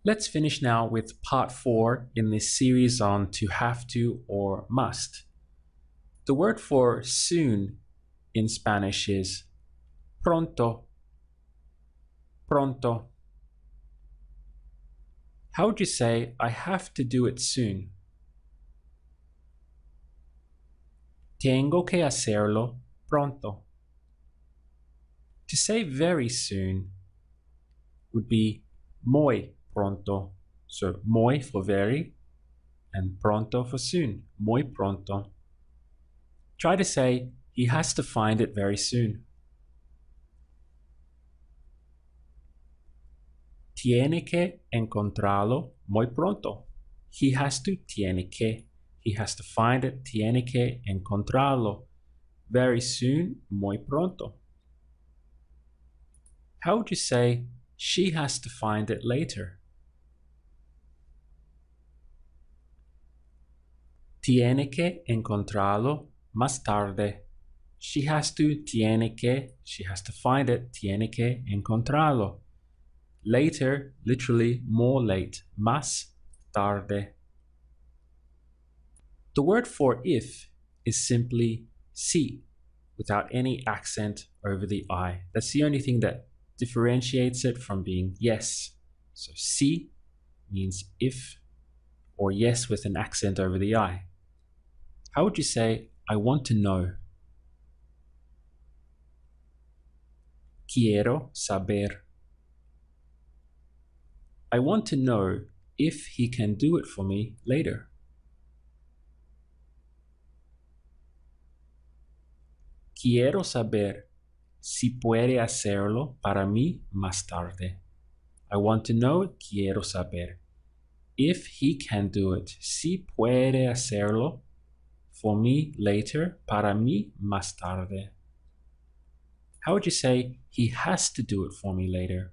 Let's finish now with part 4 in this series on to have to or must. The word for soon in Spanish is pronto. Pronto. How would you say, I have to do it soon? Tengo que hacerlo pronto. To say very soon would be muy pronto. So muy for very and pronto for soon. Muy pronto. Try to say he has to find it very soon. Tiene que encontrarlo muy pronto. He has to find it. Tiene que encontrarlo very soon, muy pronto. How would you say she has to find it later? Tiene que encontrarlo más tarde. She has to find it. Tiene que encontrarlo. Later, literally more late. Más tarde. The word for if is simply si, without any accent over the I. That's the only thing that differentiates it from being yes. So si means if, or yes with an accent over the I. How would you say, I want to know? Quiero saber. I want to know if he can do it for me later. Quiero saber si puede hacerlo para mí más tarde. I want to know, quiero saber, if he can do it. Si puede hacerlo for me later, para mí más tarde. How would you say, he has to do it for me later?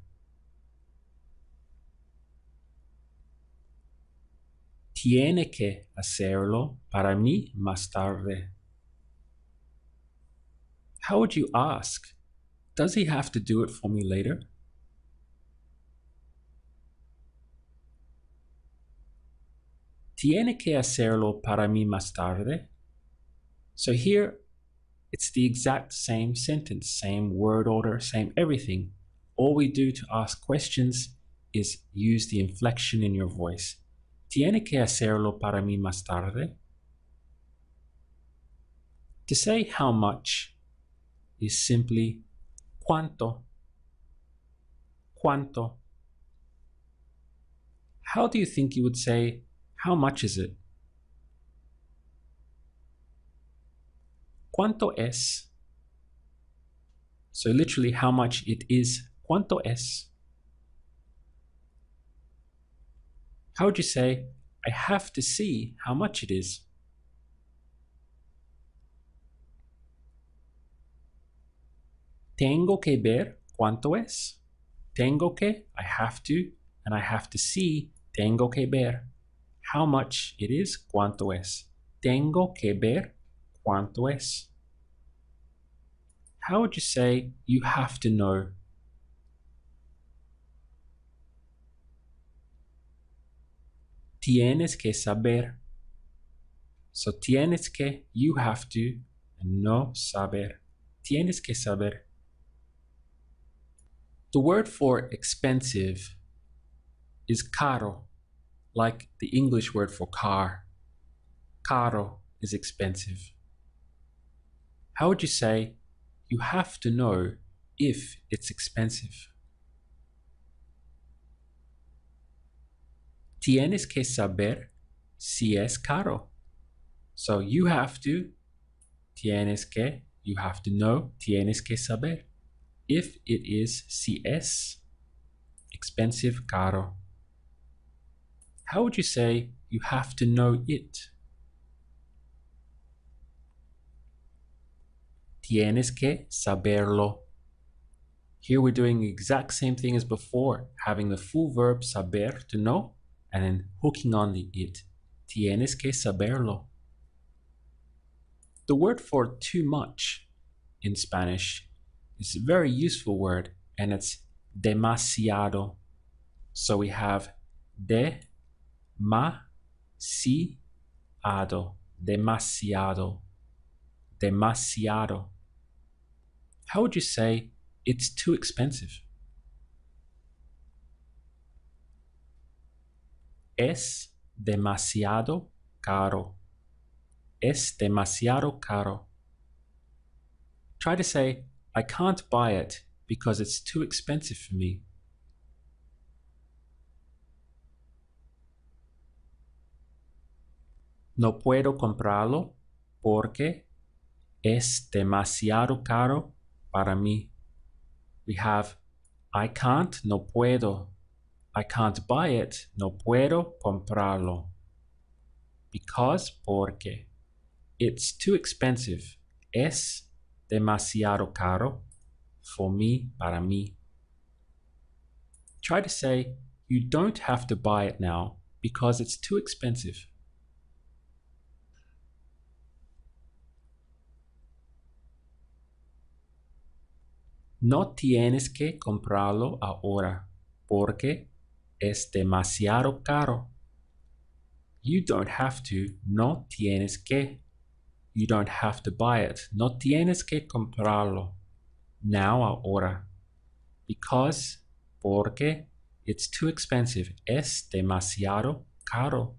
Tiene que hacerlo para mí más tarde. How would you ask? Does he have to do it for me later? Tiene que hacerlo para mí más tarde. So here, it's the exact same sentence, same word order, same everything. All we do to ask questions is use the inflection in your voice. Tiene que hacerlo para mí más tarde. To say how much is simply cuánto. Cuánto. How do you think you would say, how much is it? ¿Cuánto es? So literally how much it is. ¿Cuánto es? How would you say, I have to see how much it is? Tengo que ver cuánto es. Tengo que, I have to, and I have to see, tengo que ver. How much it is, cuánto es. Tengo que ver cuánto es. How would you say, you have to know? Tienes que saber. So tienes que, you have to, and no saber. Tienes que saber. The word for expensive is caro, like the English word for car. Caro is expensive. How would you say, you have to know if it's expensive? Tienes que saber si es caro. So you have to, tienes que, you have to know, tienes que saber. If it is, si es, expensive, caro. How would you say, you have to know it? Tienes que saberlo. Here we're doing the exact same thing as before, having the full verb saber, to know, and then hooking on the it. Tienes que saberlo. The word for too much in Spanish is a very useful word, and it's demasiado. So we have demasiado, demasiado, demasiado. How would you say it's too expensive? Es demasiado caro. Es demasiado caro. Try to say, I can't buy it because it's too expensive for me. No puedo comprarlo porque es demasiado caro para mí. We have I can't, no puedo. I can't buy it, no puedo comprarlo. Because, porque. It's too expensive. Es demasiado caro for me, para mí. Try to say, you don't have to buy it now because it's too expensive. No tienes que comprarlo ahora porque es demasiado caro. You don't have to, no tienes que. You don't have to buy it. No tienes que comprarlo now, ahora. Because, porque, it's too expensive. Es demasiado caro.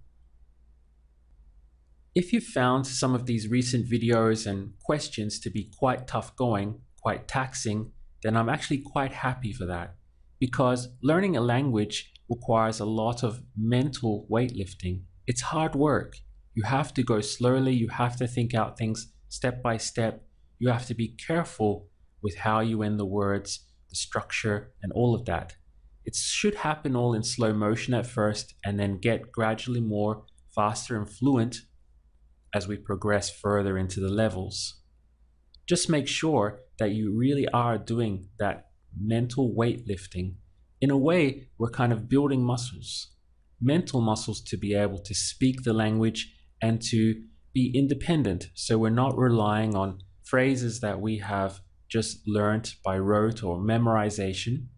If you found some of these recent videos and questions to be quite tough going, quite taxing, then I'm actually quite happy for that. Because learning a language requires a lot of mental weightlifting. It's hard work. You have to go slowly. You have to think out things step by step. You have to be careful with how you end the words, the structure, and all of that. It should happen all in slow motion at first and then get gradually more faster and fluent as we progress further into the levels. Just make sure that you really are doing that mental weightlifting. In a way, we're kind of building muscles, mental muscles to be able to speak the language and to be independent. So we're not relying on phrases that we have just learned by rote or memorization.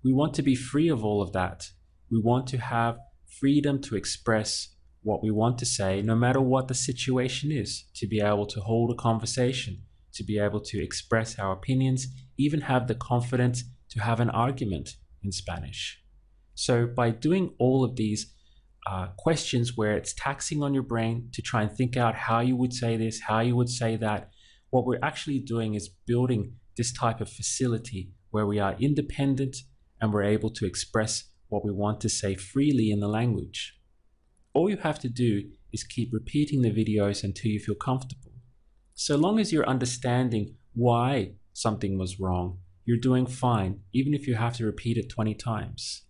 We want to be free of all of that. We want to have freedom to express what we want to say, no matter what the situation is, to be able to hold a conversation, to be able to express our opinions, even have the confidence to have an argument in Spanish. So by doing all of these questions where it's taxing on your brain to try and think out how you would say this, how you would say that, what we're actually doing is building this type of facility where we are independent and we're able to express what we want to say freely in the language. All you have to do is keep repeating the videos until you feel comfortable. So long as you're understanding why something was wrong, you're doing fine, even if you have to repeat it 20 times.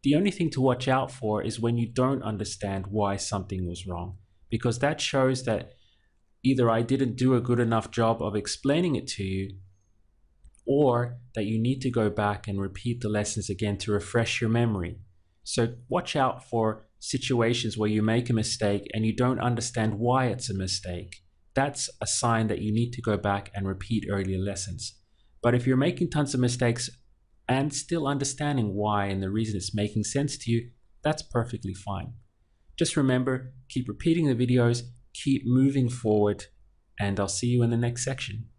The only thing to watch out for is when you don't understand why something was wrong, because that shows that either I didn't do a good enough job of explaining it to you, or that you need to go back and repeat the lessons again to refresh your memory. So watch out for situations where you make a mistake and you don't understand why it's a mistake. That's a sign that you need to go back and repeat earlier lessons. But if you're making tons of mistakes and still understanding why and the reason it's making sense to you, that's perfectly fine. Just remember, keep repeating the videos, keep moving forward, and I'll see you in the next section.